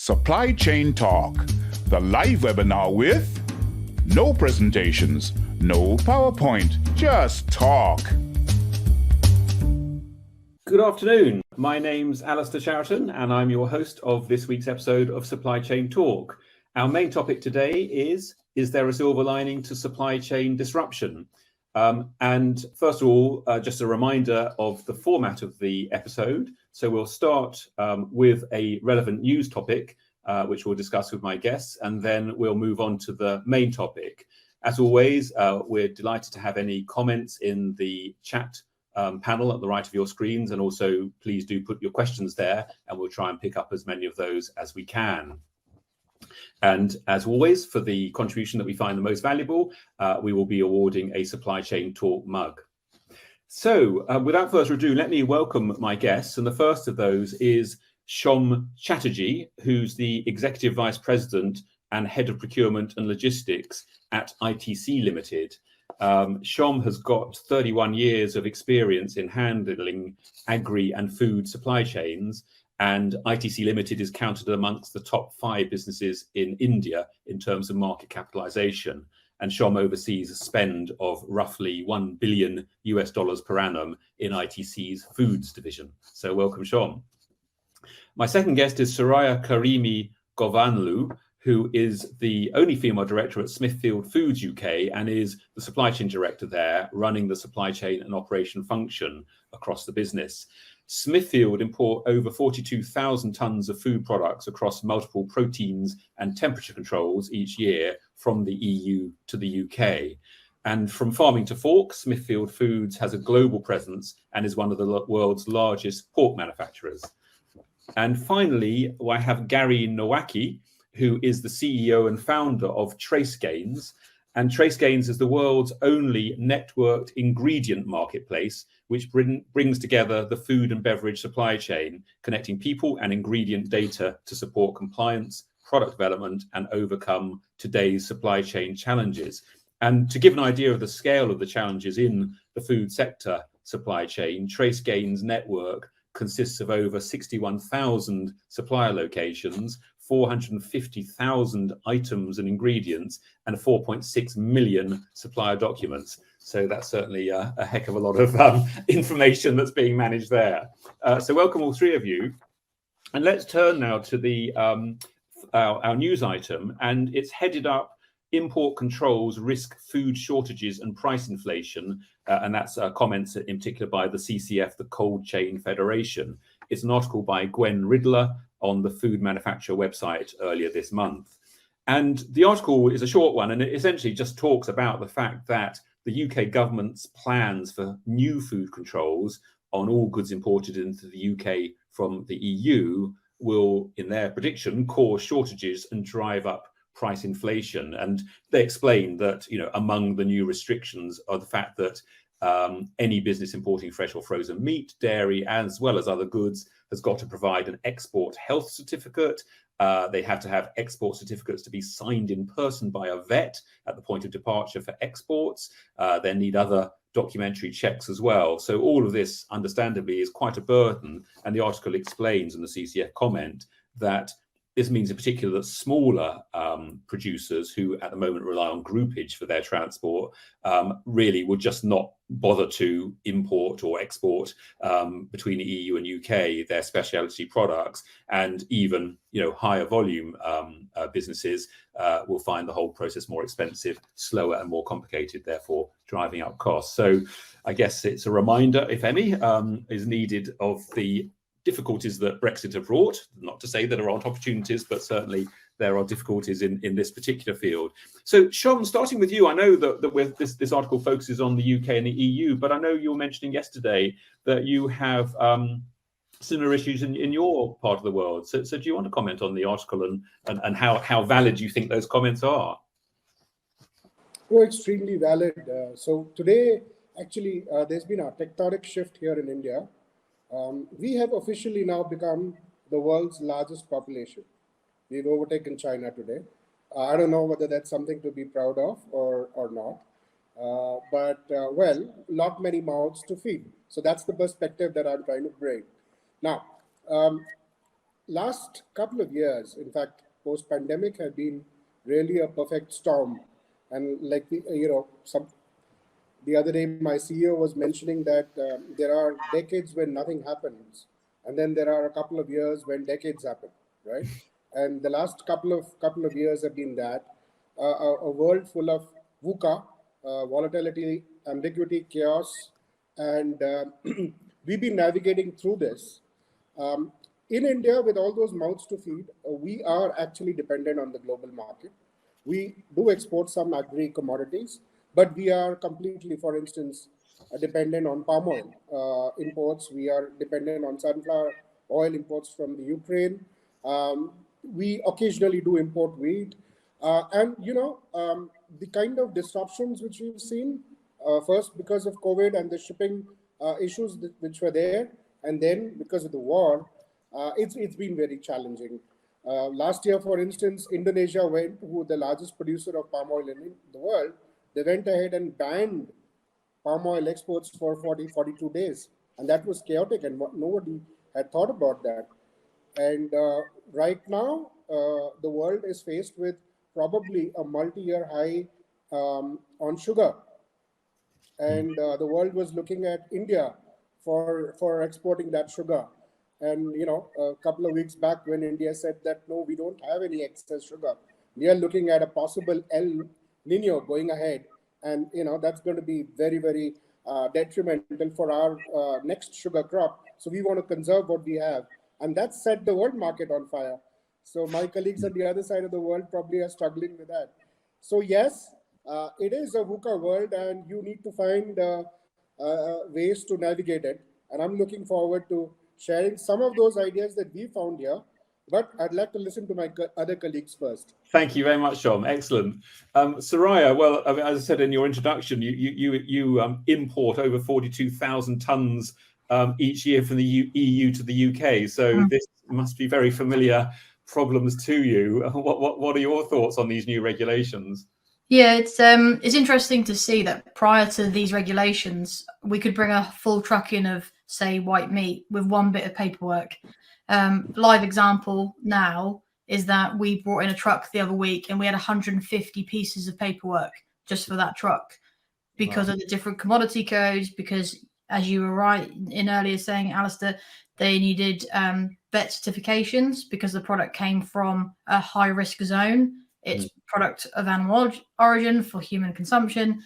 Supply Chain Talk, the live webinar with no presentations, no PowerPoint, just talk. Good afternoon. My name's Alistair Sheraton and I'm your host of this week's episode of Supply Chain Talk. Our main topic today is there a silver lining to supply chain disruption? And first of all, just a reminder of the format of the episode. So we'll start with a relevant news topic, which we'll discuss with my guests, and then we'll move on to the main topic. As always, we're delighted to have any comments in the chat panel at the right of your screens, and also please do put your questions there and we'll try and pick up as many of those as we can. And as always, for the contribution that we find the most valuable, we will be awarding a Supply Chain Talk mug. So without further ado, let me welcome my guests. And the first of those is Shom Chatterjee, who's the Executive Vice President and Head of Procurement and Logistics at ITC Limited. Shom has got 31 years of experience in handling agri and food supply chains, and ITC Limited is counted amongst the top 5 businesses in India in terms of market capitalization. And Shom oversees a spend of roughly $1 billion per annum in ITC's foods division. So welcome, Shom. My second guest is Soraya Karimi Govanlu, who is the only female director at Smithfield Foods UK and is the supply chain director there, running the supply chain and operation function across the business. Smithfield import over 42,000 tons of food products across multiple proteins and temperature controls each year from the EU to the UK. And from farming to fork, Smithfield Foods has a global presence and is one of the world's largest pork manufacturers. And finally, I have Gary Nowacki, who is the CEO and founder of TraceGains. And TraceGains is the world's only networked ingredient marketplace, which brings together the food and beverage supply chain, connecting people and ingredient data to support compliance, product development, and overcome today's supply chain challenges. And to give an idea of the scale of the challenges in the food sector supply chain, TraceGains network consists of over 61,000 supplier locations, 450,000 items and ingredients, and 4.6 million supplier documents. So that's certainly a heck of a lot of information that's being managed there. So welcome all three of you. And let's turn now to the our news item, and it's headed up Import Controls Risk Food Shortages and Price Inflation, and that's comments in particular by the CCF, the Cold Chain Federation. It's an article by Gwen Riddler on the food manufacturer website earlier this month. And the article is a short one, and it essentially just talks about the fact that the UK government's plans for new food controls on all goods imported into the UK from the EU will, in their prediction, cause shortages and drive up price inflation. And they explain that, you know, among the new restrictions are the fact that any business importing fresh or frozen meat, dairy, as well as other goods has got to provide an export health certificate. They have to have export certificates to be signed in person by a vet at the point of departure for exports. They need other documentary checks as well. So all of this, understandably, is quite a burden. And the article explains in the CCF comment that this means in particular that smaller producers who at the moment rely on groupage for their transport really would just not bother to import or export between the EU and UK their specialty products, and even, you know, higher volume businesses will find the whole process more expensive, slower and more complicated, therefore driving up costs. So I guess it's a reminder, if any, is needed of the difficulties that Brexit have brought. Not to say that there aren't opportunities, but certainly there are difficulties in this particular field. So, Shom, starting with you, I know that this article focuses on the UK and the EU, but I know you were mentioning yesterday that you have similar issues in your part of the world. So do you want to comment on the article and how valid you think those comments are? Oh, extremely valid. So today, actually, there's been a tectonic shift here in India. We have officially now become the world's largest population. We've overtaken China today. I don't know whether that's something to be proud of or not. Well, not many mouths to feed. So that's the perspective that I'm trying to bring. Now, last couple of years, in fact, post-pandemic, have been really a perfect storm. And like the other day, my CEO was mentioning that there are decades when nothing happens, and then there are a couple of years when decades happen, right? And the last couple of years have been that a world full of VUCA, volatility, ambiguity, chaos, and we've been navigating through this. Um, in India, with all those mouths to feed, we are actually dependent on the global market. We do export some agri commodities, but we are completely, for instance, dependent on palm oil imports. We are dependent on sunflower oil imports from the Ukraine. We occasionally do import wheat. And the kind of disruptions which we've seen, first because of COVID and the shipping issues which were there, and then because of the war, it's been very challenging. Last year, for instance, Indonesia who the largest producer of palm oil in the world, they went ahead and banned palm oil exports for 42 days. And that was chaotic, and nobody had thought about that. And right now, the world is faced with probably a multi-year high on sugar. And the world was looking at India for exporting that sugar. And, a couple of weeks back when India said that, no, we don't have any excess sugar, we are looking at a possible El Nino going ahead. And, that's going to be very, very detrimental for our next sugar crop. So we want to conserve what we have. And that set the world market on fire. So my colleagues on the other side of the world probably are struggling with that. So yes, it is a VUCA world, and you need to find ways to navigate it. And I'm looking forward to sharing some of those ideas that we found here. But I'd like to listen to my other colleagues first. Thank you very much, Shom. Excellent. Soraya, well, as I said in your introduction, you import over 42,000 tons each year from the EU to the UK. So this must be very familiar problems to you. What are your thoughts on these new regulations? Yeah, it's interesting to see that prior to these regulations, we could bring a full truck in of, say, white meat with one bit of paperwork. Live example now is that we brought in a truck the other week and we had 150 pieces of paperwork just for that truck because of the different commodity codes, because as you were right in earlier saying, Alistair, they needed vet certifications because the product came from a high risk zone. It's product of animal origin for human consumption.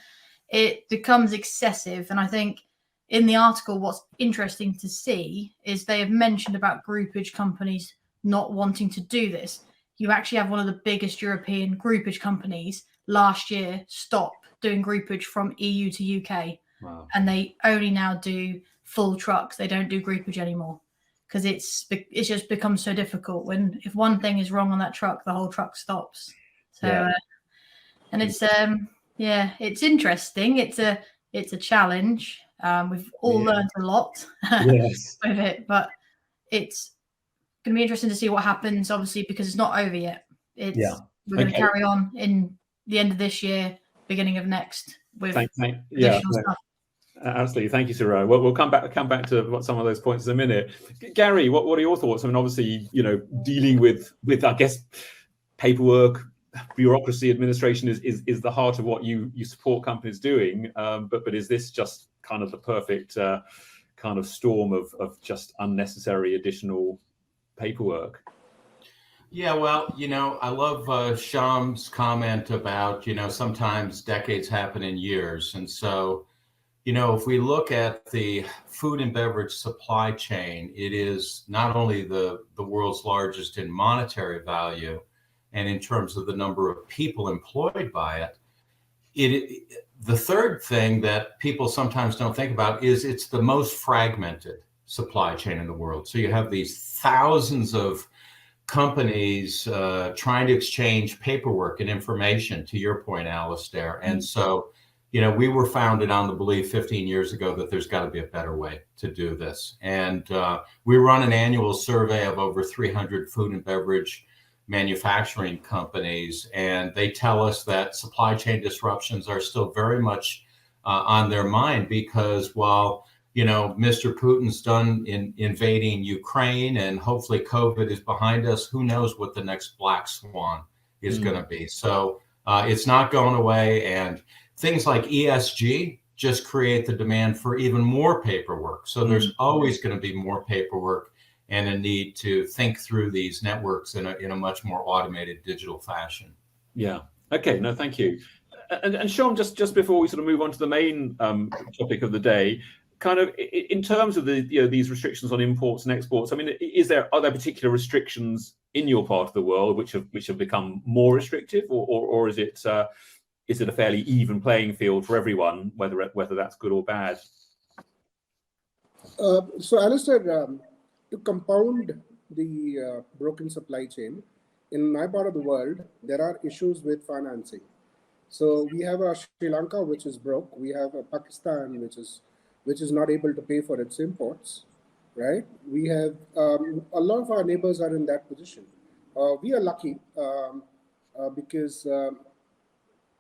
It becomes excessive. And I think in the article, what's interesting to see is they have mentioned about groupage companies not wanting to do this. You actually have one of the biggest European groupage companies last year stop doing groupage from EU to UK. Wow. And they only now do full trucks. They don't do groupage anymore because it's just become so difficult. If one thing is wrong on that truck, the whole truck stops. So, and it's it's interesting. It's a challenge. We've all learned a lot with it, but it's going to be interesting to see what happens, obviously, because it's not over yet. We're going to carry on in the end of this year, beginning of next with additional stuff. Absolutely. Thank you, Soraya. Well, we'll come back to some of those points in a minute. Gary, what are your thoughts? I mean, obviously, dealing with I guess paperwork, bureaucracy, administration is the heart of what you support companies doing. But is this just kind of the perfect kind of storm of just unnecessary additional paperwork? Yeah, well, I love Sham's comment about, sometimes decades happen in years. And so, if we look at the food and beverage supply chain, it is not only the world's largest in monetary value and in terms of the number of people employed by it. The third thing that people sometimes don't think about is it's the most fragmented supply chain in the world. So you have these thousands of companies trying to exchange paperwork and information, to your point, Alistair. And so, we were founded on the belief 15 years ago that there's got to be a better way to do this. And we run an annual survey of over 300 food and beverage manufacturing companies, and they tell us that supply chain disruptions are still very much on their mind, because while Mr. Putin's done in invading Ukraine, and hopefully COVID is behind us. Who knows what the next black swan is going to be? So it's not going away. And things like ESG just create the demand for even more paperwork. So there's always going to be more paperwork and a need to think through these networks in a much more automated digital fashion. Yeah. Okay. No, thank you. And Sean, just before we sort of move on to the main topic of the day, kind of in terms of these restrictions on imports and exports, I mean, are there particular restrictions in your part of the world which have become more restrictive, or is it a fairly even playing field for everyone, whether that's good or bad? So, Alistair, to compound the broken supply chain, in my part of the world, there are issues with financing. So we have a Sri Lanka which is broke. We have a Pakistan which is not able to pay for its imports, right? We have a lot of our neighbors are in that position. We are lucky because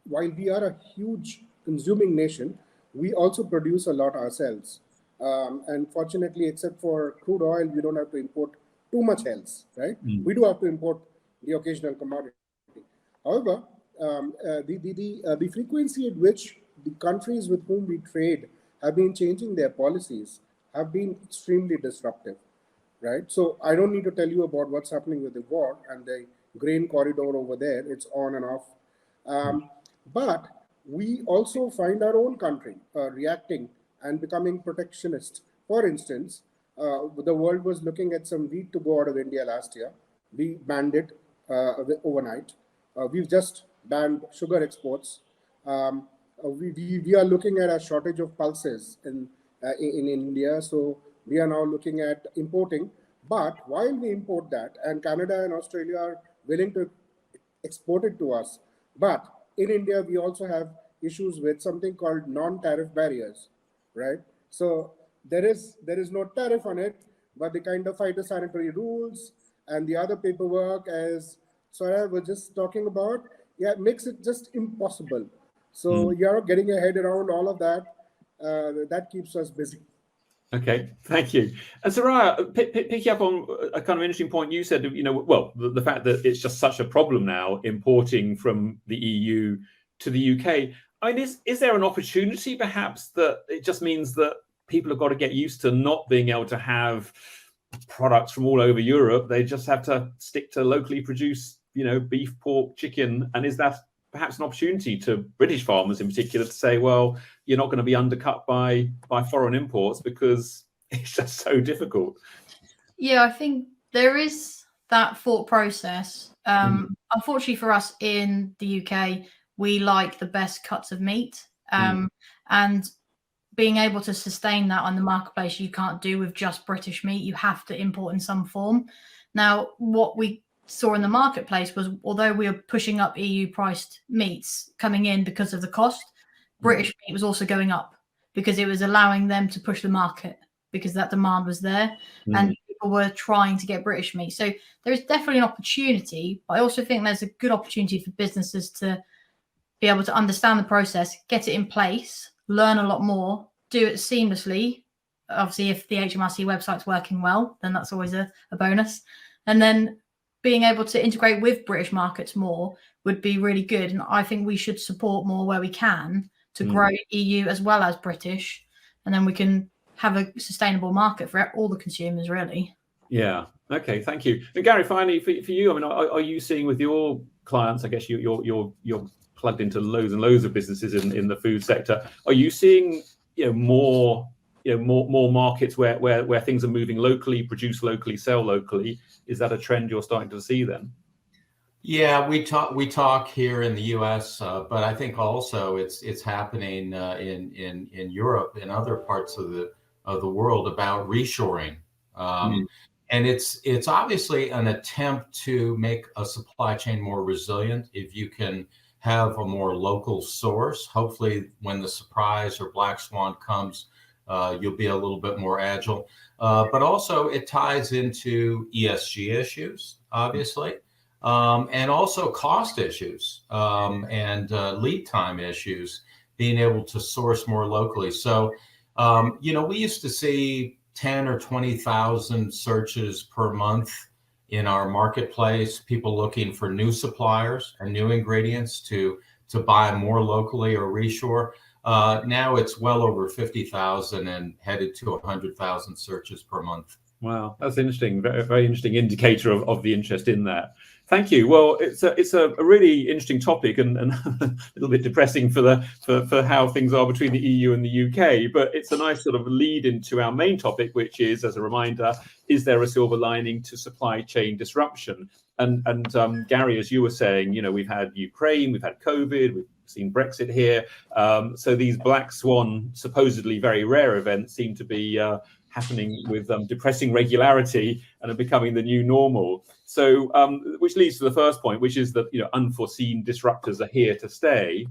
while we are a huge consuming nation, we also produce a lot ourselves. And fortunately, except for crude oil, we don't have to import too much else, right? We do have to import the occasional commodity. However, the frequency at which the countries with whom we trade have been changing their policies have been extremely disruptive, right? So I don't need to tell you about what's happening with the war and the grain corridor over there. It's on and off. But we also find our own country reacting and becoming protectionist. For instance, the world was looking at some wheat to go out of India last year. We banned it overnight. We've just banned sugar exports. We are looking at a shortage of pulses in India, so we are now looking at importing. But while we import that, and Canada and Australia are willing to export it to us, but in India we also have issues with something called non-tariff barriers, right? So there is no tariff on it, but the kind of phytosanitary rules and the other paperwork, as Sarah was just talking about, makes it just impossible. So you're getting your head around all of that. That keeps us busy. Okay, thank you. And Soraya, picking up on a kind of interesting point you said, the fact that it's just such a problem now importing from the EU to the UK. I mean, is there an opportunity perhaps that it just means that people have got to get used to not being able to have products from all over Europe? They just have to stick to locally produced, beef, pork, chicken. And is that perhaps an opportunity to British farmers in particular to say, well, you're not going to be undercut by foreign imports because it's just so difficult? Yeah, I think there is that thought process. Unfortunately for us in the UK, we like the best cuts of meat. And being able to sustain that on the marketplace, you can't do with just British meat. You have to import in some form. Now, what we saw in the marketplace was, although we were pushing up EU priced meats coming in because of the cost, British meat was also going up because it was allowing them to push the market because that demand was there and people were trying to get British meat. So there is definitely an opportunity, but I also think there's a good opportunity for businesses to be able to understand the process, get it in place, learn a lot more, do it seamlessly. Obviously, if the HMRC website's working well, then that's always a bonus. And then being able to integrate with British markets more would be really good. And I think we should support more where we can to grow EU as well as British. And then we can have a sustainable market for all the consumers, really. Yeah. Okay. Thank you. And Gary, finally, for you, I mean, are you seeing with your clients, I guess you're plugged into loads and loads of businesses in the food sector. Are you seeing more markets where things are moving locally, produce locally, sell locally? Is that a trend you're starting to see then? Yeah, we talk here in the U.S., but I think also it's happening in Europe and other parts of the world about reshoring, and it's obviously an attempt to make a supply chain more resilient. If you can have a more local source, hopefully when the surprise or black swan comes, you'll be a little bit more agile. But also it ties into ESG issues, obviously, and also cost issues and lead time issues, being able to source more locally. So We used to see 10 or 20,000 searches per month in our marketplace, people looking for new suppliers and new ingredients to buy more locally or reshore. Now it's well over 50,000 and headed to 100,000 searches per month. Wow, that's interesting. Very, very interesting indicator of the interest in that. Thank you. Well, it's a really interesting topic and a little bit depressing for how things are between the EU and the UK. But it's a nice sort of lead into our main topic, which is, as a reminder, is there a silver lining to supply chain disruption? And Gary, as you were saying, we've had Ukraine, we've had COVID, we've seen Brexit here. So these black swan, supposedly very rare events seem to be happening with depressing regularity and are becoming the new normal. So, which leads to the first point, which is that unforeseen disruptors are here to stay.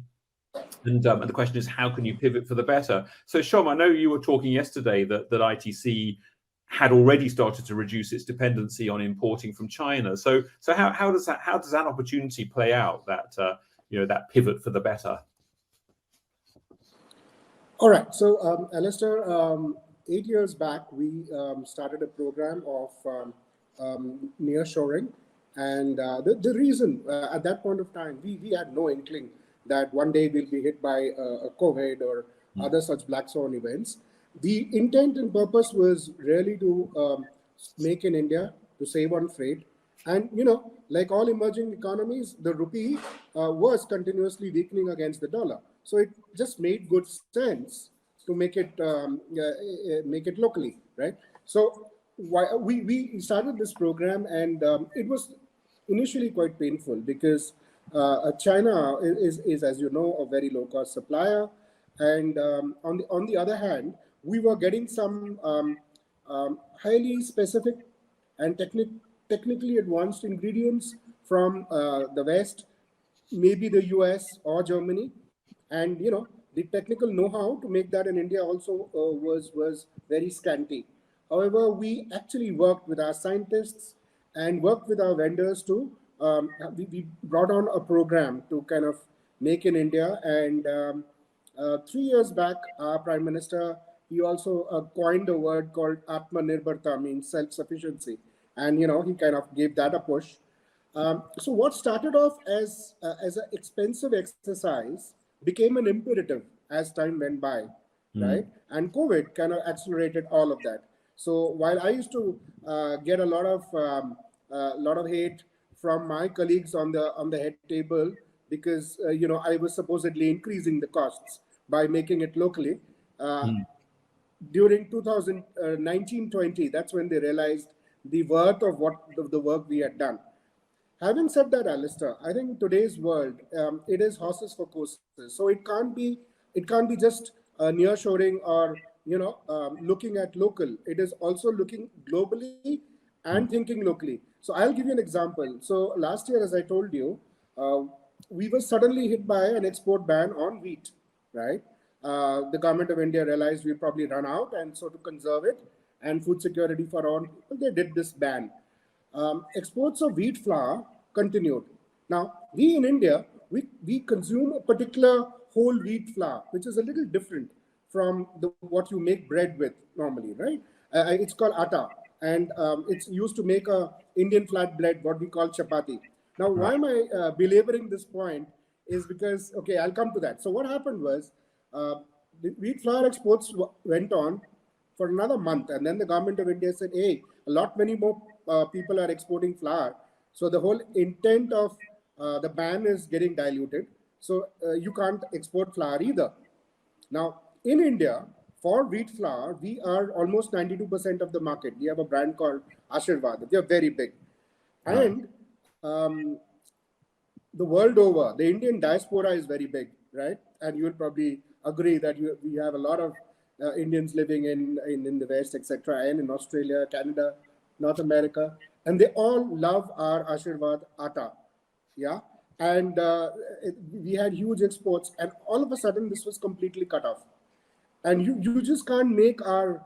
And the question is, how can you pivot for the better? So, Shom, I know you were talking yesterday that ITC had already started to reduce its dependency on importing from China. So how does that opportunity play out? That pivot for the better. All right. So, Alistair, 8 years back, we started a program of nearshoring, and the reason at that point of time we had no inkling that one day we'll be hit by a COVID or other such black swan events. The intent and purpose was really to make in India, to save on freight, and like all emerging economies, the rupee was continuously weakening against the dollar, so it just made good sense to make it locally, right? So we started this program, and it was initially quite painful because China is, as you know, a very low cost supplier, and on the other hand, we were getting some highly specific and technically advanced ingredients from the West, maybe the US or Germany, and the technical know-how to make that in India also was very scanty. However, we actually worked with our scientists and worked with our vendors to, we brought on a program to kind of make in India. And 3 years back, our Prime Minister, he also coined a word called Atmanirbharta, means self-sufficiency. And, he kind of gave that a push. So what started off as an expensive exercise became an imperative as time went by, right? And COVID kind of accelerated all of that. So while I used to get a lot of hate from my colleagues on the head table because I was supposedly increasing the costs by making it locally, during 2019-20, that's when they realized the worth of the work we had done. Having said that, Alistair, I think in today's world, it is horses for courses. So it can't be just nearshoring or looking at local. It is also looking globally and thinking locally. So I'll give you an example. So last year, as I told you, we were suddenly hit by an export ban on wheat, right? The government of India realized we'd probably run out, and so to conserve it and food security for all people, they did this ban. Exports of wheat flour continued. Now, we in India, we consume a particular whole wheat flour, which is a little different from what you make bread with normally, right? It's called atta, and it's used to make a Indian flat bread, what we call chapati. Now, why am I belaboring this point is because, okay, I'll come to that. So what happened was, the wheat flour exports went on for another month, and then the government of India said, hey, many more people are exporting flour. So the whole intent of the ban is getting diluted. So you can't export flour either. Now, in India, for wheat flour, we are almost 92% of the market. We have a brand called Ashirvad. We are very big. And the world over, the Indian diaspora is very big, right? And you will probably agree that we have a lot of Indians living in the West, etc., and in Australia, Canada, North America, and they all love our Ashirvad atta, yeah. And we had huge exports, and all of a sudden this was completely cut off. And you just can't make our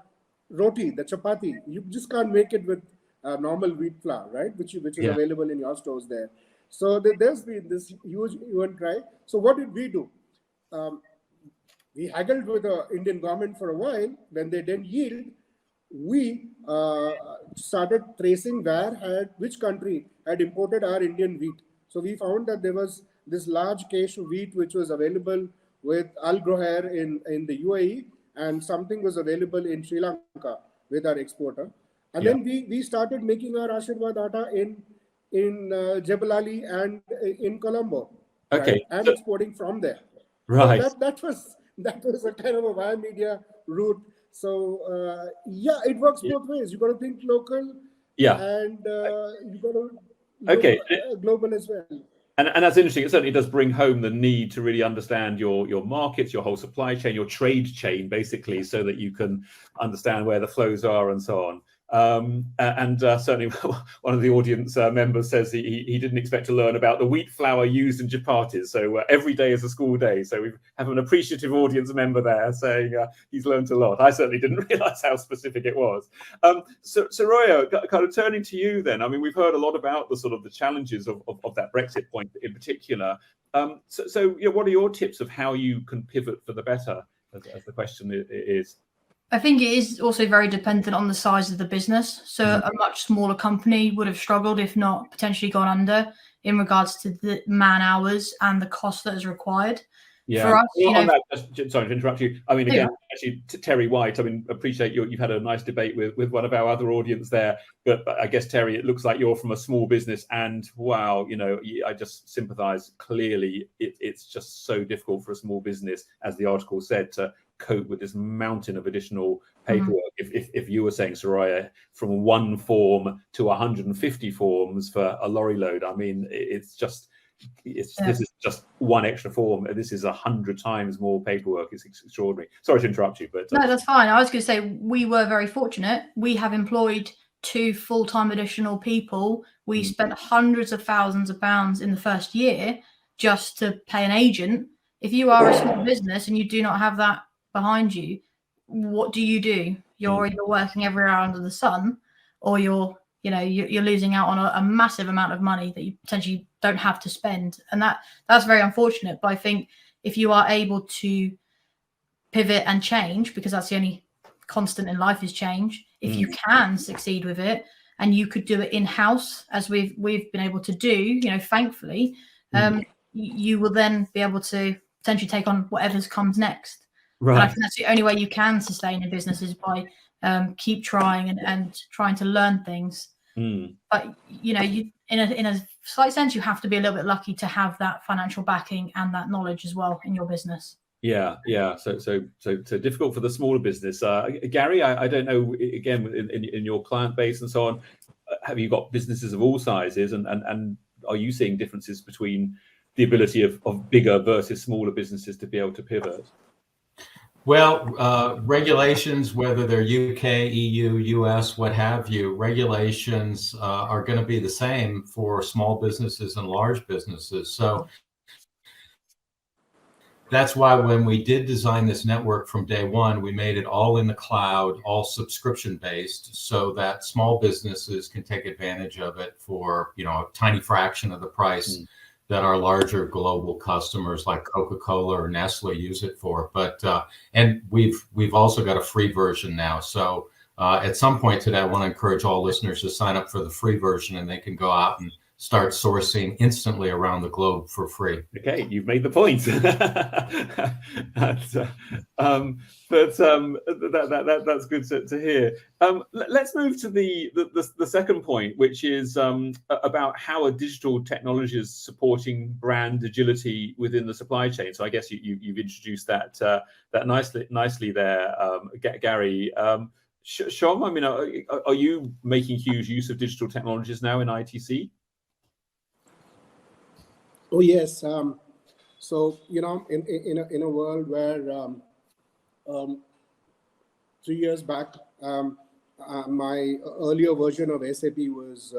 roti, the chapati. You just can't make it with normal wheat flour, right? Which is available in your stores there. So there's been this huge event, right? So what did we do? We haggled with the Indian government for a while. When they didn't yield, we started tracing which country had imported our Indian wheat. So we found that there was this large cache of wheat which was available with Al Groher in the UAE, and something was available in Sri Lanka with our exporter. And then we started making our Ashirwad atta in Jebel Ali and in Colombo, Okay, right? And exporting from there. Right. So that was a kind of a via media route. So it works both ways. You got to think local, and you got to look global as well. And that's interesting. It certainly does bring home the need to really understand your markets, your whole supply chain, your trade chain, basically, so that you can understand where the flows are and so on. Certainly one of the audience members says he didn't expect to learn about the wheat flour used in chapatis. So every day is a school day. So we have an appreciative audience member there saying he's learned a lot. I certainly didn't realize how specific it was. So Soraya, kind of turning to you then. I mean, we've heard a lot about the sort of the challenges of that Brexit point in particular. So what are your tips of how you can pivot for the better, as the question is? I think it is also very dependent on the size of the business. So a much smaller company would have struggled, if not potentially gone under, in regards to the man hours and the cost that is required. Yeah. For us, sorry to interrupt you. I mean, again, actually, Terry White, I mean, appreciate you've had a nice debate with one of our other audience there. But I guess, Terry, it looks like you're from a small business, and wow, I just sympathize clearly. It's just so difficult for a small business, as the article said, to cope with this mountain of additional paperwork. If you were saying, Soraya, from one form to 150 forms for a lorry load, I mean, this is just one extra form. This is 100 times more paperwork. It's extraordinary. Sorry to interrupt you, but no, that's fine. I was going to say we were very fortunate. We have employed 2 full-time additional people. We spent hundreds of thousands of pounds in the first year just to pay an agent. If you are a small business and you do not have that behind you, what do? You're either working every hour under the sun, or you're losing out on a massive amount of money that you potentially don't have to spend, and that's very unfortunate. But I think if you are able to pivot and change, because that's the only constant in life is change, if you can succeed with it, and you could do it in-house, as we've been able to do, thankfully, you will then be able to potentially take on whatever's comes next. Right. And I think that's the only way you can sustain a business, is by keep trying and trying to learn things. But you in a slight sense, you have to be a little bit lucky to have that financial backing and that knowledge as well in your business. Yeah. So difficult for the smaller business. Gary, I don't know. Again, in your client base and so on, have you got businesses of all sizes, and are you seeing differences between the ability of bigger versus smaller businesses to be able to pivot? Well, regulations, whether they're UK, EU, US, what have you, regulations are going to be the same for small businesses and large businesses. So that's why when we did design this network from day one, we made it all in the cloud, all subscription based, so that small businesses can take advantage of it for a tiny fraction of the price that our larger global customers like Coca-Cola or Nestle use it for. But and we've also got a free version now. So at some point today, I want to encourage all listeners to sign up for the free version, and they can go out and start sourcing instantly around the globe for free. Okay, you've made the point. That's good to hear. Let's move to the second point, which is about how a digital technology is supporting brand agility within the supply chain. So I guess you've introduced that nicely there, Gary. Shom, I mean, are you making huge use of digital technologies now in ITC? Oh yes. So in a world where 3 years back, my earlier version of SAP was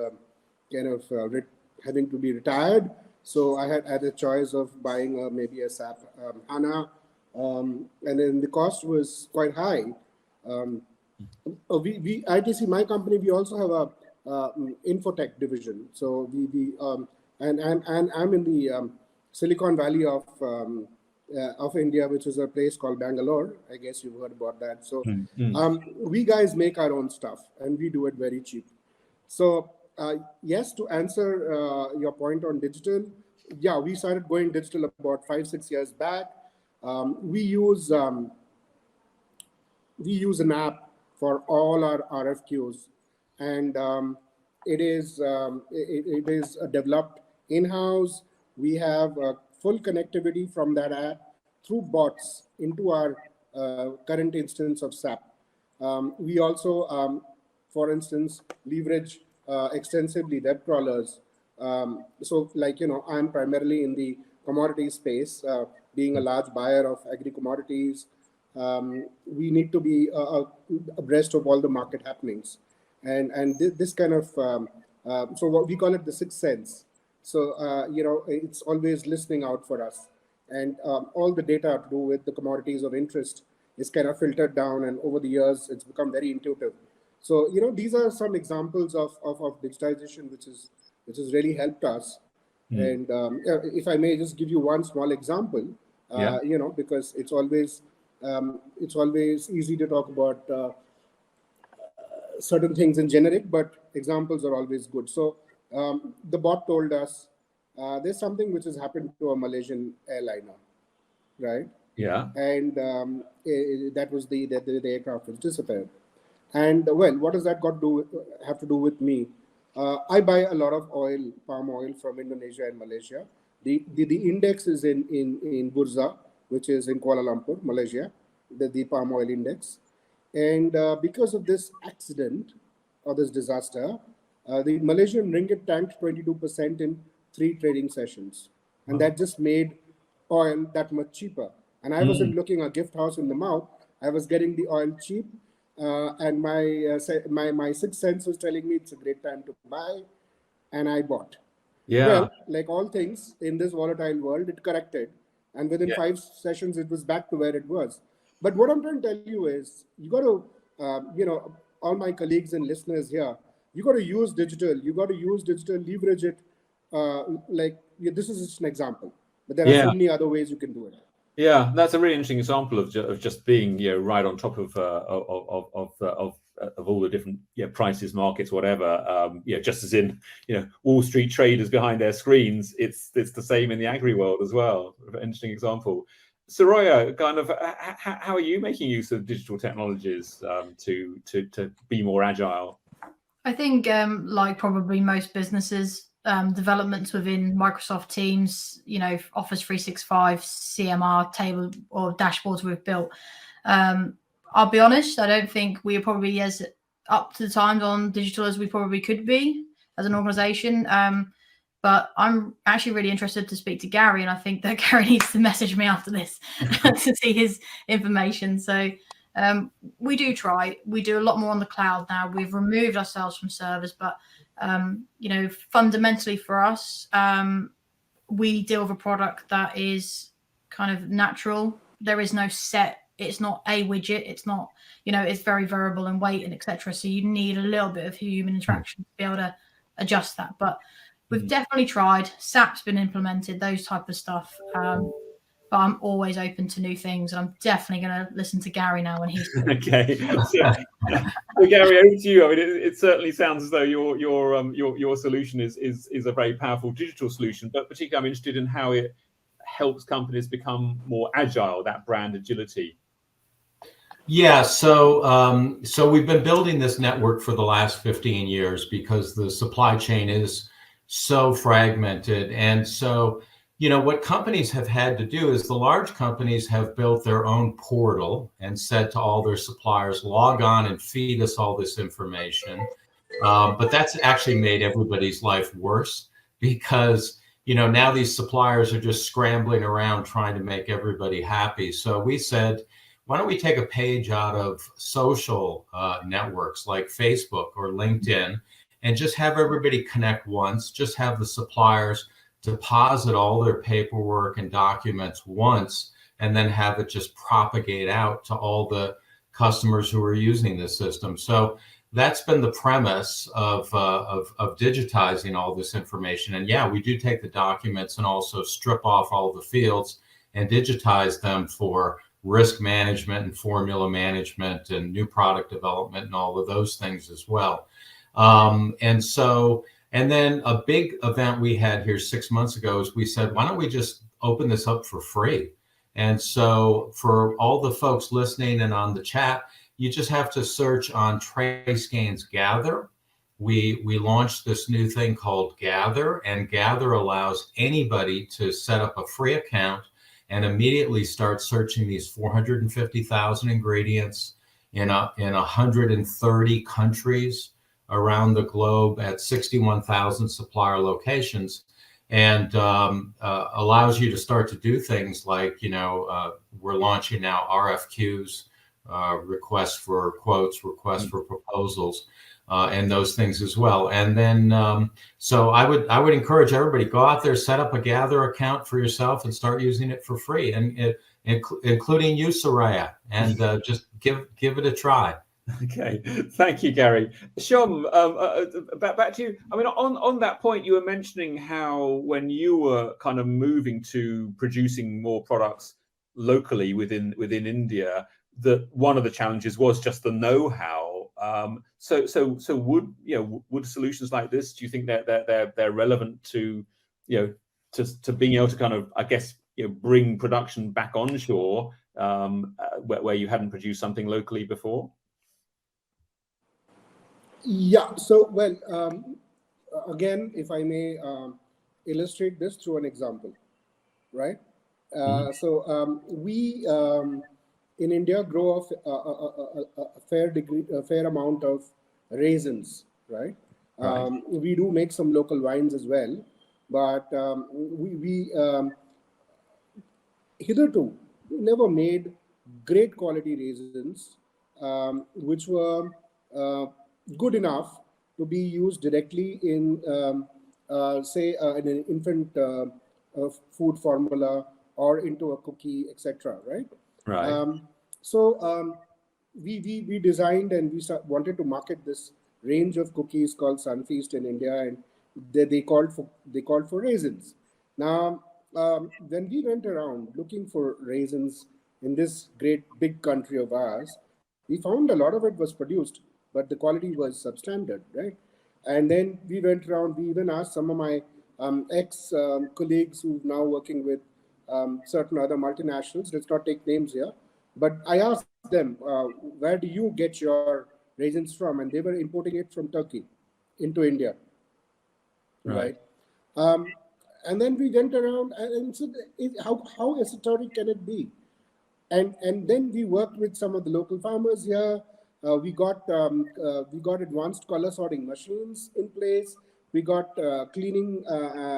having to be retired. So I had a choice of buying maybe a SAP HANA, and then the cost was quite high. We ITC, my company, we also have a infotech division. So and I'm in the Silicon Valley of of India, which is a place called Bangalore. I guess you've heard about that. So we guys make our own stuff and we do it very cheap. So yes, to answer your point on digital, yeah, we started going digital about 5-6 years back. We use an app for all our RFQs, and it is developed in-house. We have full connectivity from that app through bots into our current instance of SAP. We also, for instance, leverage extensively web crawlers. So like, I'm primarily in the commodity space, being a large buyer of agri-commodities. We need to be abreast of all the market happenings. And this kind of, so what we call it the sixth sense. So, it's always listening out for us. And all the data to do with the commodities of interest is kind of filtered down. And over the years, it's become very intuitive. So, these are some examples of digitization, which has really helped us. And if I may just give you one small example, because it's always easy to talk about certain things in generic, but examples are always good. So the bot told us there's something which has happened to a Malaysian airliner, right? Yeah. And that was the aircraft was disappeared. And well, what does that have to do with me? I buy a lot of palm oil from Indonesia and Malaysia. The index is in Bursa, which is in Kuala Lumpur, Malaysia, the palm oil index. And because of this accident or this disaster, the Malaysian ringgit tanked 22% in 3 trading sessions. And that just made oil that much cheaper. And I wasn't looking a gift horse in the mouth. I was getting the oil cheap. And my sixth sense was telling me it's a great time to buy. And I bought. Yeah. Well, like all things in this volatile world, it corrected. And within 5 sessions, it was back to where it was. But what I'm trying to tell you is, you got to, all my colleagues and listeners here, you got to use digital. You got to use digital, leverage it. This is just an example, but there are so many other ways you can do it. Yeah, that's a really interesting example of just being right on top of all the different prices, markets, whatever. Just as in Wall Street traders behind their screens, it's the same in the agri world as well. Interesting example. Soraya, kind of, how are you making use of digital technologies to be more agile? I think, like probably most businesses, developments within Microsoft Teams, Office 365, CMR table or dashboards we've built. I'll be honest, I don't think we are probably as up to the times on digital as we probably could be as an organization. But I'm actually really interested to speak to Gary, and I think that Gary needs to message me after this to see his information. So we do try. We do a lot more on the cloud now. We've removed ourselves from servers, but fundamentally for us, we deal with a product that is kind of natural. There is no set. It's not a widget. It's not, it's very variable in weight and etc. So you need a little bit of human interaction to be able to adjust that. But we've definitely tried. SAP's been implemented, those type of stuff. But I'm always open to new things, and I'm definitely going to listen to Gary now when he's okay. So Gary, over to you. I mean, it certainly sounds as though your solution is a very powerful digital solution, but particularly I'm interested in how it helps companies become more agile, that brand agility. Yeah, so we've been building this network for the last 15 years because the supply chain is so fragmented. And so, what companies have had to do is the large companies have built their own portal and said to all their suppliers, log on and feed us all this information. But that's actually made everybody's life worse because, now these suppliers are just scrambling around trying to make everybody happy. So we said, why don't we take a page out of social networks like Facebook or LinkedIn and just have everybody connect once, just have the suppliers deposit all their paperwork and documents once, and then have it just propagate out to all the customers who are using this system. So that's been the premise of digitizing all this information. And yeah, we do take the documents and also strip off all the fields and digitize them for risk management and formula management and new product development and all of those things as well. And then a big event we had here 6 months ago is we said, why don't we just open this up for free? And so for all the folks listening and on the chat, you just have to search on TraceGains Gather. We launched this new thing called Gather, and Gather allows anybody to set up a free account and immediately start searching these 450,000 ingredients in 130 countries around the globe at 61,000 supplier locations, and allows you to start to do things like, we're launching now RFQs, requests for quotes, requests for proposals, and those things as well. And then, so I would encourage everybody, go out there, set up a Gather account for yourself and start using it for free, and including you, Soraya, and just give it a try. Okay, thank you, Gary. Shom, back to you. I mean, on that point, you were mentioning how when you were kind of moving to producing more products locally within India, that one of the challenges was just the know-how. So would solutions like this, do you think that they're relevant to to being able to kind of, I guess, bring production back onshore where you hadn't produced something locally before? Yeah, so, well, again, if I may illustrate this through an example, right? So we in India grow a fair amount of raisins, right? We do make some local wines as well, but we hitherto never made great quality raisins, which were good enough to be used directly in, say, in an infant food formula or into a cookie, etc. Right? Right. So we designed and we wanted to market this range of cookies called Sunfeast in India, and they called for raisins. Now, when we went around looking for raisins in this great big country of ours, we found a lot of it was produced, but the quality was substandard, right? And then we went around, we even asked some of my ex-colleagues who are now working with certain other multinationals, let's not take names here, but I asked them, where do you get your raisins from? And they were importing it from Turkey into India, right? And then we went around and said, how esoteric can it be? And then we worked with some of the local farmers here. We got advanced color sorting machines in place. We got cleaning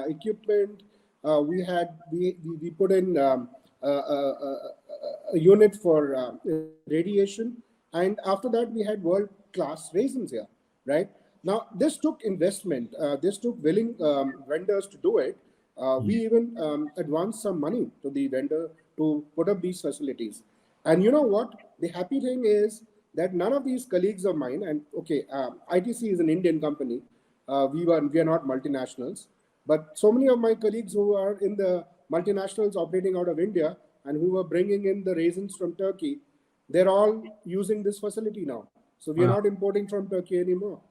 equipment. We put in a unit for radiation, and after that we had world-class raisins here. Right now, this took investment. This took willing vendors to do it. We even advanced some money to the vendor to put up these facilities. And you know what? The happy thing is that none of these colleagues of mine, and okay, ITC is an Indian company. We are not multinationals, but so many of my colleagues who are in the multinationals operating out of India and who are bringing in the raisins from Turkey, they're all using this facility now. So we are not importing from Turkey anymore.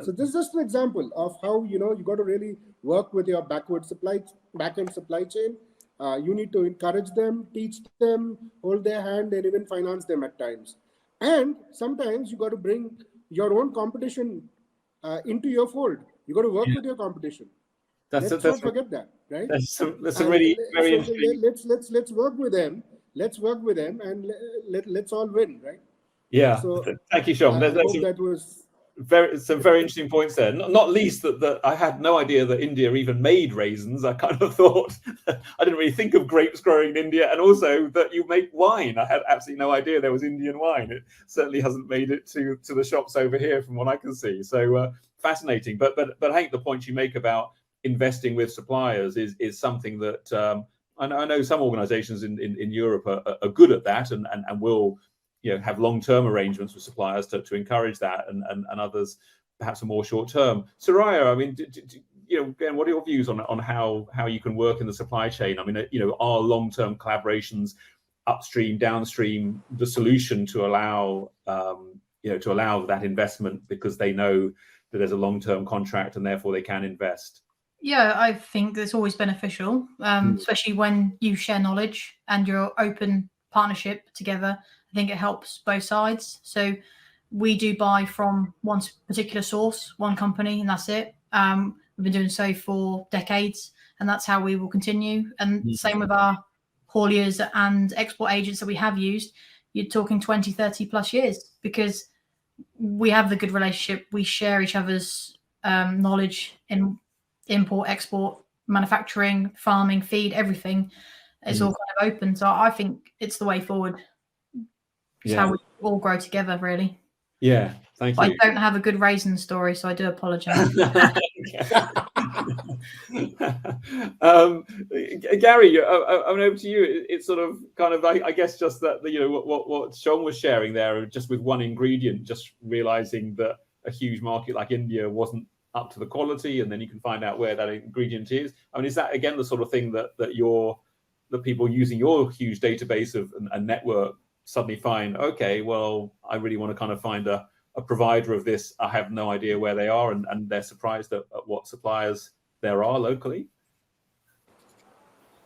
So this is just an example of how, you got to really work with your back-end supply chain. You need to encourage them, teach them, hold their hand, and even finance them at times. And sometimes you got to bring your own competition into your fold. You got to work with your competition. Let's not forget that, right? That's a really very interesting. Let's work with them. Let's work with them, and let's all win, right? Yeah. So thank you, Sean. That was some very interesting points there. Not least that I had no idea that India even made raisins. I kind of thought I didn't really think of grapes growing in India, and also that you make wine. I had absolutely no idea there was Indian wine. It certainly hasn't made it to the shops over here, from what I can see. So fascinating. But I think the point you make about investing with suppliers is something that I know some organisations in Europe are good at that and will have long-term arrangements with suppliers to encourage that, and others perhaps are more short-term. Soraya, I mean, again, what are your views on how you can work in the supply chain? I mean, are long-term collaborations upstream, downstream the solution to allow to allow that investment because they know that there's a long-term contract and therefore they can invest? Yeah, I think it's always beneficial, especially when you share knowledge and you're open partnership together. I think it helps both sides. So we do buy from one particular source, one company, and that's it. We've been doing so for decades, and that's how we will continue. And same with our hauliers and export agents that we have used. You're talking 20, 30 plus years because we have the good relationship. We share each other's knowledge in import, export, manufacturing, farming, feed, everything. It's all kind of open. So I think it's the way forward. It's how we all grow together, really. Yeah, thank you. I don't have a good raisin story, so I do apologize. Gary, I'm over to you. It's sort of kind of, I guess, just that what Sean was sharing there, just with one ingredient, just realizing that a huge market like India wasn't up to the quality, and then you can find out where that ingredient is. I mean, is that again the sort of thing that people using your huge database of a network suddenly find, okay, well, I really want to kind of find a provider of this. I have no idea where they are, and they're surprised at what suppliers there are locally?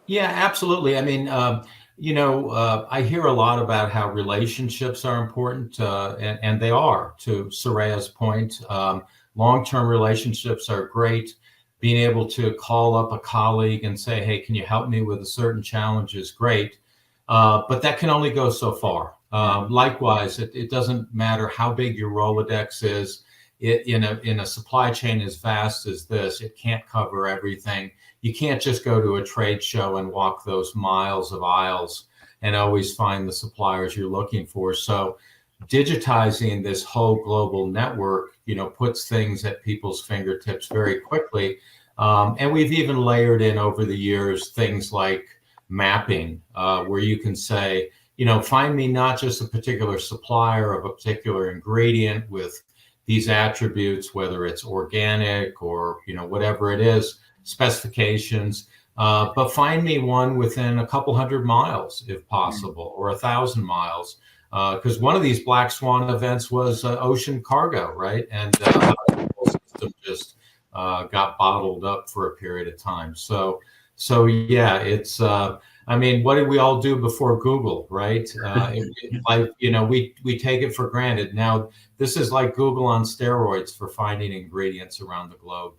Yeah, absolutely. I mean, I hear a lot about how relationships are important, and they are, to Soraya's point. Long-term relationships are great. Being able to call up a colleague and say, hey, can you help me with a certain challenge is great. But that can only go so far. Likewise, it doesn't matter how big your Rolodex is. In a supply chain as vast as this, it can't cover everything. You can't just go to a trade show and walk those miles of aisles and always find the suppliers you're looking for. So digitizing this whole global network, puts things at people's fingertips very quickly. And we've even layered in over the years things like mapping, where you can say, find me not just a particular supplier of a particular ingredient with these attributes, whether it's organic or, whatever it is, specifications, but find me one within a couple 100 miles, if possible, or 1,000 miles. Because one of these black swan events was ocean cargo, right? And the system just got bottled up for a period of time. So yeah, it's, what did we all do before Google, right? We take it for granted. Now, this is like Google on steroids for finding ingredients around the globe.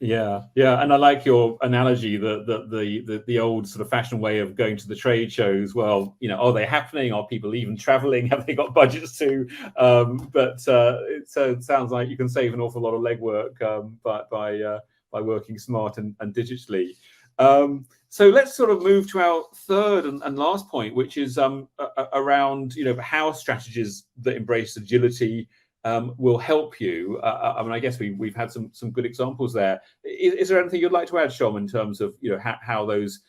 Yeah, and I like your analogy, the old sort of fashioned way of going to the trade shows. Well, are they happening? Are people even traveling? Have they got budgets to? But it sounds like you can save an awful lot of legwork by working smart and digitally. So let's sort of move to our third and last point, which is around how strategies that embrace agility will help you. I guess we've had some good examples there. Is there anything you'd like to add, Shom, in terms of how those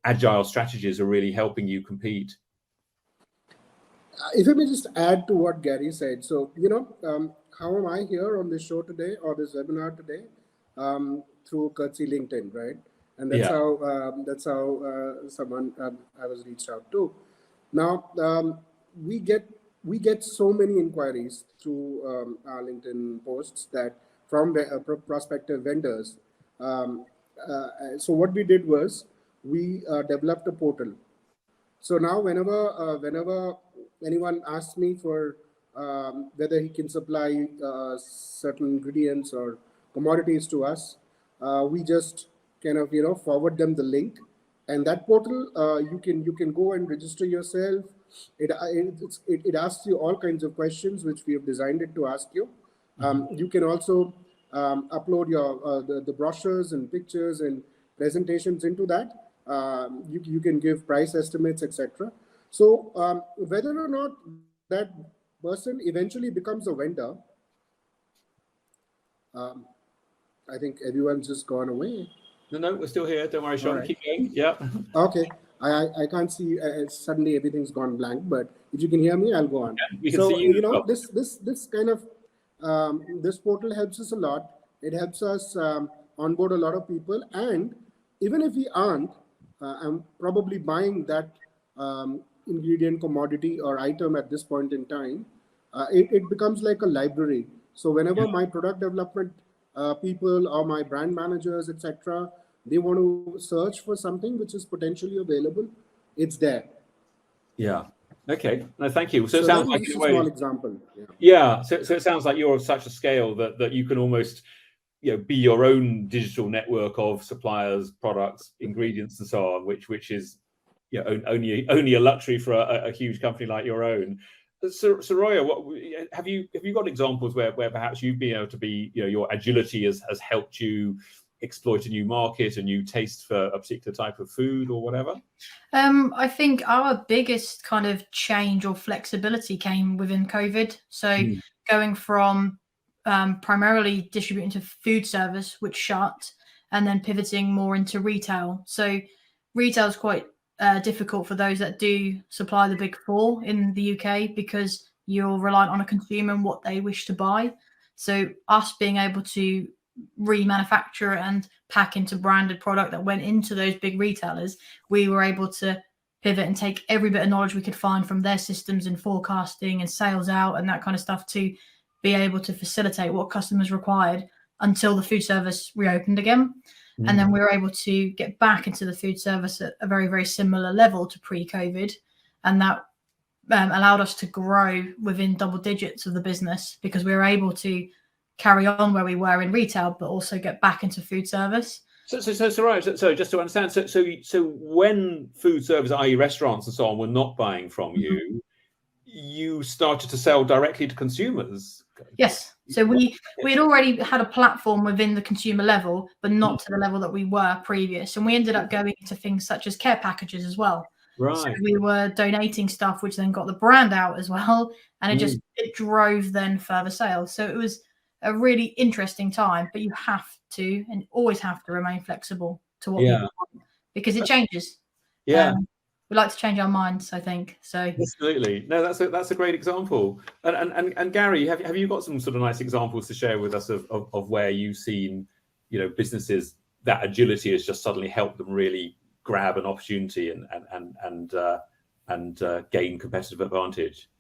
agile strategies are really helping you compete? If I may just add to what Gary said. So how am I here on this show today or this webinar today? Through courtesy LinkedIn, right? And that's how someone I was reached out to. Now we get so many inquiries through our LinkedIn posts that from prospective vendors. So what we did was we developed a portal. So now whenever anyone asks me for whether he can supply certain ingredients or commodities to us, we just kind of forward them the link, and that portal you can go and register yourself. It asks you all kinds of questions which we have designed it to ask you. You can also upload your the brochures and pictures and presentations into that. You can give price estimates, etc. So whether or not that person eventually becomes a vendor, I think everyone's just gone away. No, we're still here. Don't worry, Sean. Right. Keep going. Yeah. Okay. I can't see. Suddenly everything's gone blank. But if you can hear me, I'll go on. Yeah, we can see you. This kind of this portal helps us a lot It helps us onboard a lot of people. And even if we aren't, I'm probably buying that ingredient, commodity, or item at this point in time, it becomes like a library. So whenever my product development people or my brand managers, etc., they want to search for something which is potentially available, it's there. Yeah. Okay. No, thank you. So it So sounds that like is in just a a way, small example. yeah. So it sounds like you're of such a scale that you can almost, be your own digital network of suppliers, products, ingredients, and so on, which is, only a luxury for a huge company like your own. So, Soraya, what have you got examples where perhaps you've been able to be, your agility has helped you exploit a new market, a new taste for a particular type of food or whatever? I think our biggest kind of change or flexibility came within COVID. So going from primarily distributing to food service, which shut, and then pivoting more into retail. So retail is quite difficult for those that do supply the big four in the UK, because you're reliant on a consumer and what they wish to buy. So us being able to remanufacture and pack into branded product that went into those big retailers, we were able to pivot and take every bit of knowledge we could find from their systems and forecasting and sales out and that kind of stuff to be able to facilitate what customers required until the food service reopened again. And then we were able to get back into the food service at a very, very similar level to pre-COVID. And that allowed us to grow within double digits of the business, because we were able to carry on where we were in retail, but also get back into food service. So right. So just to understand, so when food service, i.e. restaurants and so on, were not buying from you, you started to sell directly to consumers. Yes. So we had already had a platform within the consumer level, but not to the level that we were previous. And we ended up going into things such as care packages as well. Right. So we were donating stuff, which then got the brand out as well. And it drove then further sales. So it was a really interesting time, but you have to, and always have to, remain flexible to what people want, because it changes. We like to change our minds, I think. So absolutely. No, that's a great example. And Gary, have you got some sort of nice examples to share with us of where you've seen, businesses that agility has just suddenly helped them really grab an opportunity and gain competitive advantage?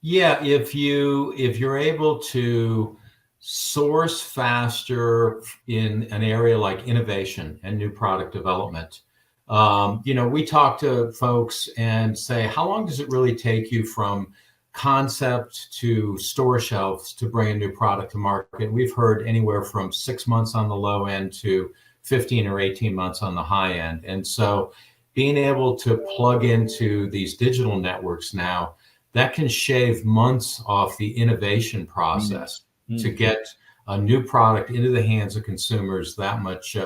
Yeah, if you're able to source faster in an area like innovation and new product development. We talk to folks and say, how long does it really take you from concept to store shelves to bring a new product to market? We've heard anywhere from 6 months on the low end to 15 or 18 months on the high end. And so being able to plug into these digital networks now, that can shave months off the innovation process to get a new product into the hands of consumers that much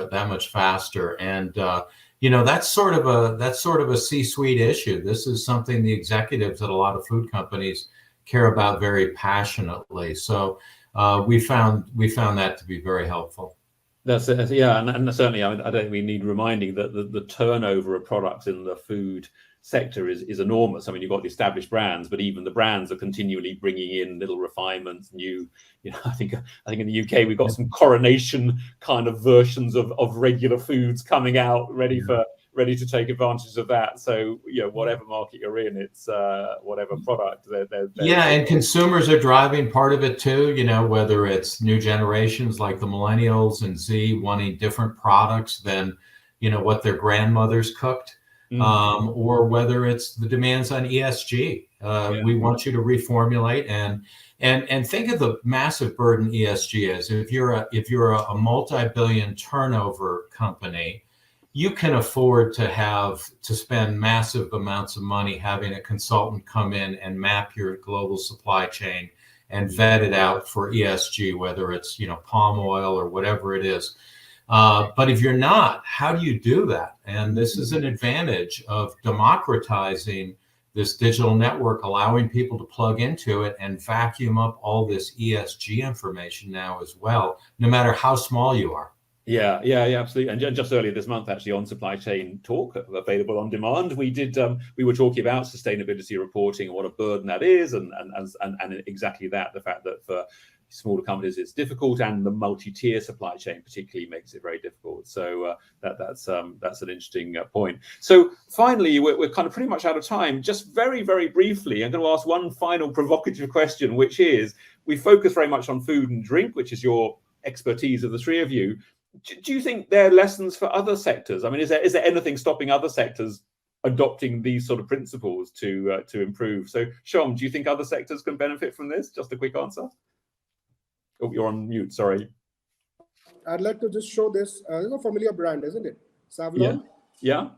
faster. And that's sort of a C-suite issue. This is something the executives at a lot of food companies care about very passionately. So we found that to be very helpful. That's it. Yeah, and certainly, I don't think we need reminding that the turnover of products in the food sector is enormous. I mean, you've got the established brands, but even the brands are continually bringing in little refinements, new. I think in the UK we've got some coronation kind of versions of regular foods coming out, ready to take advantage of that. So whatever market you're in, it's whatever product. And consumers are driving part of it too. Whether it's new generations like the millennials and Z wanting different products than what their grandmothers cooked. Or whether it's the demands on ESG. We want you to reformulate and think of the massive burden ESG is. If you're a multi-billion turnover company, you can afford to spend massive amounts of money having a consultant come in and map your global supply chain and vet it out for ESG, whether it's palm oil or whatever it is. But if you're not, how do you do that? And this is an advantage of democratizing this digital network, allowing people to plug into it and vacuum up all this ESG information now as well, no matter how small you are. Yeah, absolutely. And just earlier this month, actually, on Supply Chain Talk, available on demand, we were talking about sustainability reporting and what a burden that is, and exactly that, the fact that for smaller companies, it's difficult, and the multi-tier supply chain particularly makes it very difficult. So that's an interesting point. So finally, we're kind of pretty much out of time. Just very, very briefly, I'm going to ask one final provocative question, which is, we focus very much on food and drink, which is your expertise of the three of you. Do you think there are lessons for other sectors? I mean, is there anything stopping other sectors adopting these sort of principles to improve? So, Shom, do you think other sectors can benefit from this? Just a quick answer. Oh, you're on mute. Sorry. I'd like to just show this. It's a familiar brand, isn't it? Savlon. Yeah.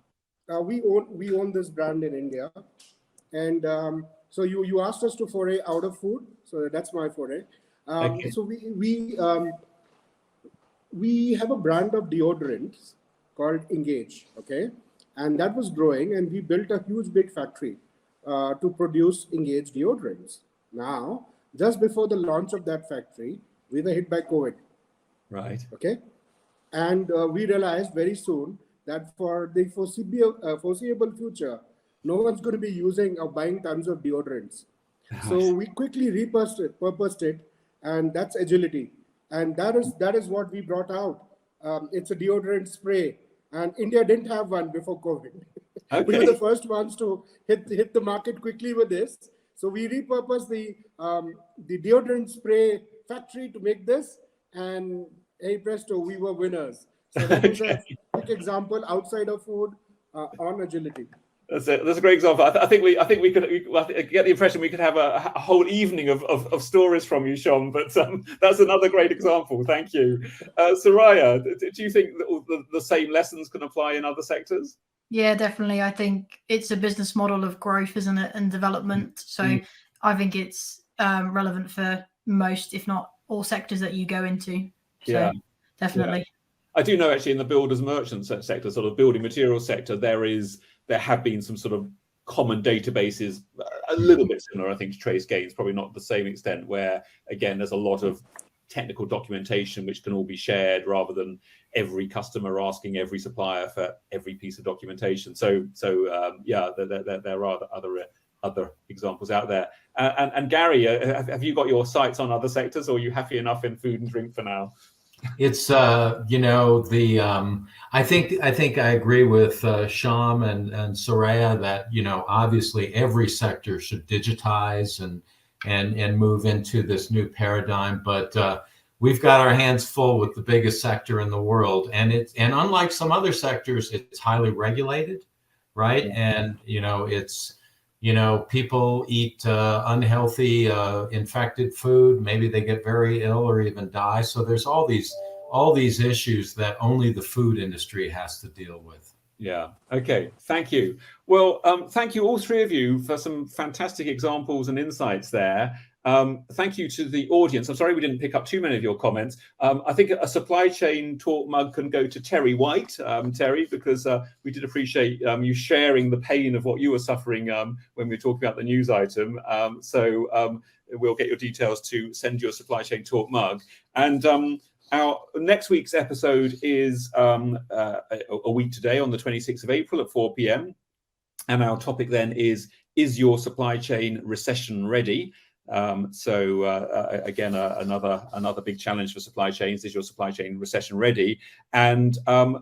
We own this brand in India, and so you asked us to foray out of food. So that's my foray. Okay. So we have a brand of deodorants called Engage. Okay, and that was growing, and we built a huge big factory to produce Engage deodorants. Now, just before the launch of that factory, we were hit by COVID. Right. Okay. And we realized very soon that for the foreseeable future, no one's going to be using or buying tons of deodorants. So we quickly repurposed it, and that's agility. And that is what we brought out. It's a deodorant spray, and India didn't have one before COVID. Okay. We were the first ones to hit the market quickly with this. So we repurposed the deodorant spray factory to make this, and hey presto, we were winners. So that was a quick example outside of food on agility. That's a great example. I think we could get the impression we could have a whole evening of stories from you, Shom. But that's another great example. Thank you, Soraya. Do you think that the same lessons can apply in other sectors? Yeah, definitely. I think it's a business model of growth, isn't it, and development. So I think it's relevant for most, if not all, sectors that you go into. So definitely. Yeah. I do know actually in the builders merchant sector, sort of building materials sector, there have been some sort of common databases, a little bit similar, I think, to Trace Gains, probably not to the same extent, where again there's a lot of technical documentation which can all be shared rather than every customer asking every supplier for every piece of documentation. So there are other examples out there. And Gary, have you got your sights on other sectors, or are you happy enough in food and drink for now? It's I think I agree with Sham and Soraya that obviously every sector should digitize and move into this new paradigm, but we've got our hands full with the biggest sector in the world, and unlike some other sectors, it's highly regulated, right? And it's people eat unhealthy, infected food. Maybe they get very ill or even die. So there's all these issues that only the food industry has to deal with. Yeah. Okay. Thank you. Well, thank you all three of you for some fantastic examples and insights there. Thank you to the audience. I'm sorry we didn't pick up too many of your comments. I think a supply chain talk mug can go to Terry White, Terry, because we did appreciate you sharing the pain of what you were suffering when we were talking about the news item. So we'll get your details to send you a supply chain talk mug. And our next week's episode is a week today on the 26th of April at 4 p.m. And our topic then is your supply chain recession ready? Again, another big challenge for supply chains. Is your supply chain recession ready? And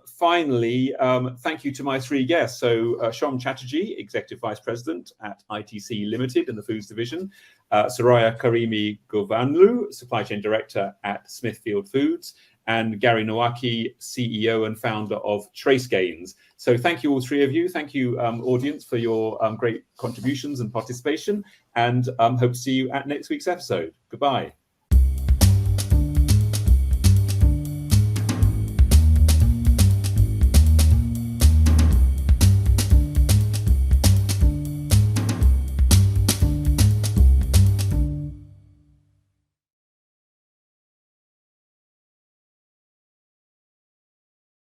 finally, thank you to my three guests. So Shom Chatterjee, Executive Vice President at ITC Limited in the Foods Division, Soraya Karimi Govanlu, Supply Chain Director at Smithfield Foods, and Gary Nowaki, CEO and founder of Trace Gains. So thank you all three of you. Thank you, audience, for your great contributions and participation, and hope to see you at next week's episode. Goodbye.